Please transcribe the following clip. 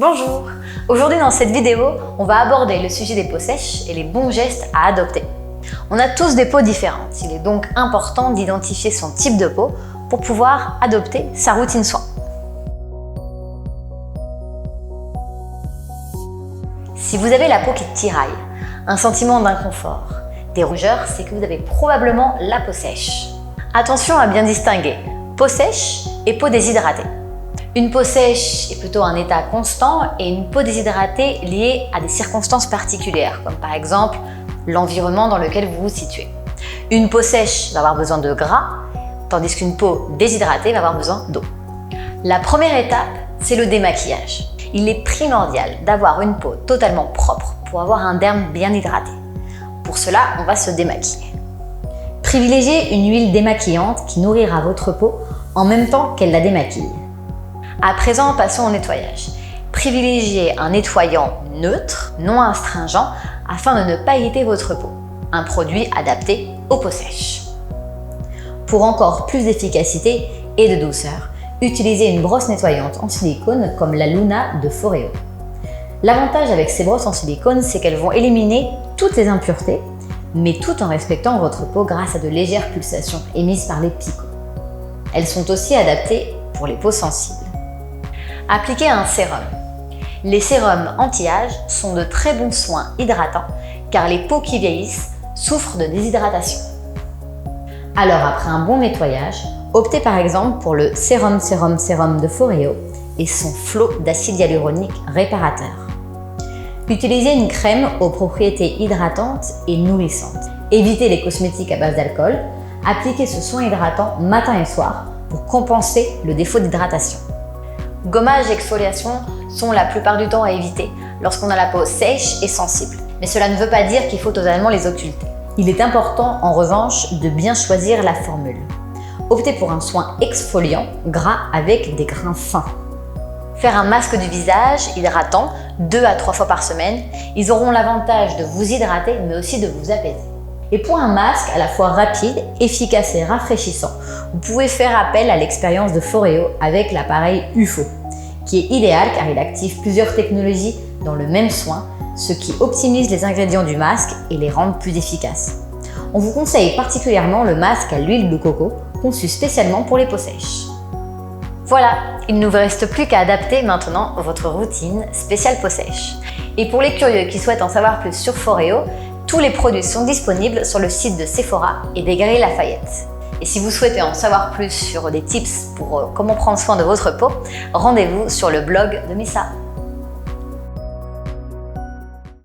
Bonjour! Aujourd'hui dans cette vidéo, on va aborder le sujet des peaux sèches et les bons gestes à adopter. On a tous des peaux différentes, il est donc important d'identifier son type de peau pour pouvoir adopter sa routine soin. Si vous avez la peau qui tiraille, un sentiment d'inconfort, des rougeurs, c'est que vous avez probablement la peau sèche. Attention à bien distinguer peau sèche et peau déshydratée. Une peau sèche est plutôt un état constant et une peau déshydratée liée à des circonstances particulières, comme par exemple l'environnement dans lequel vous vous situez. Une peau sèche va avoir besoin de gras, tandis qu'une peau déshydratée va avoir besoin d'eau. La première étape, c'est le démaquillage. Il est primordial d'avoir une peau totalement propre pour avoir un derme bien hydraté. Pour cela, on va se démaquiller. Privilégiez une huile démaquillante qui nourrira votre peau en même temps qu'elle la démaquille. À présent, passons au nettoyage. Privilégiez un nettoyant neutre, non astringent, afin de ne pas irriter votre peau. Un produit adapté aux peaux sèches. Pour encore plus d'efficacité et de douceur, utilisez une brosse nettoyante en silicone comme la Luna de Foreo. L'avantage avec ces brosses en silicone, c'est qu'elles vont éliminer toutes les impuretés, mais tout en respectant votre peau grâce à de légères pulsations émises par les picots. Elles sont aussi adaptées pour les peaux sensibles. Appliquez un sérum. Les sérums anti-âge sont de très bons soins hydratants car les peaux qui vieillissent souffrent de déshydratation. Alors après un bon nettoyage, optez par exemple pour le sérum de Foreo et son flot d'acide hyaluronique réparateur. Utilisez une crème aux propriétés hydratantes et nourrissantes. Évitez les cosmétiques à base d'alcool. Appliquez ce soin hydratant matin et soir pour compenser le défaut d'hydratation. Gommage et exfoliation sont la plupart du temps à éviter lorsqu'on a la peau sèche et sensible. Mais cela ne veut pas dire qu'il faut totalement les occulter. Il est important en revanche de bien choisir la formule. Optez pour un soin exfoliant, gras avec des grains fins. Faire un masque du visage hydratant 2 à 3 fois par semaine, ils auront l'avantage de vous hydrater mais aussi de vous apaiser. Et pour un masque à la fois rapide, efficace et rafraîchissant, vous pouvez faire appel à l'expérience de Foreo avec l'appareil UFO, qui est idéal car il active plusieurs technologies dans le même soin, ce qui optimise les ingrédients du masque et les rend plus efficaces. On vous conseille particulièrement le masque à l'huile de coco, conçu spécialement pour les peaux sèches. Voilà, il ne vous reste plus qu'à adapter maintenant votre routine spéciale peau sèche. Et pour les curieux qui souhaitent en savoir plus sur Foreo, tous les produits sont disponibles sur le site de Sephora et des Galeries Lafayette. Et si vous souhaitez en savoir plus sur des tips pour comment prendre soin de votre peau, rendez-vous sur le blog de Missa.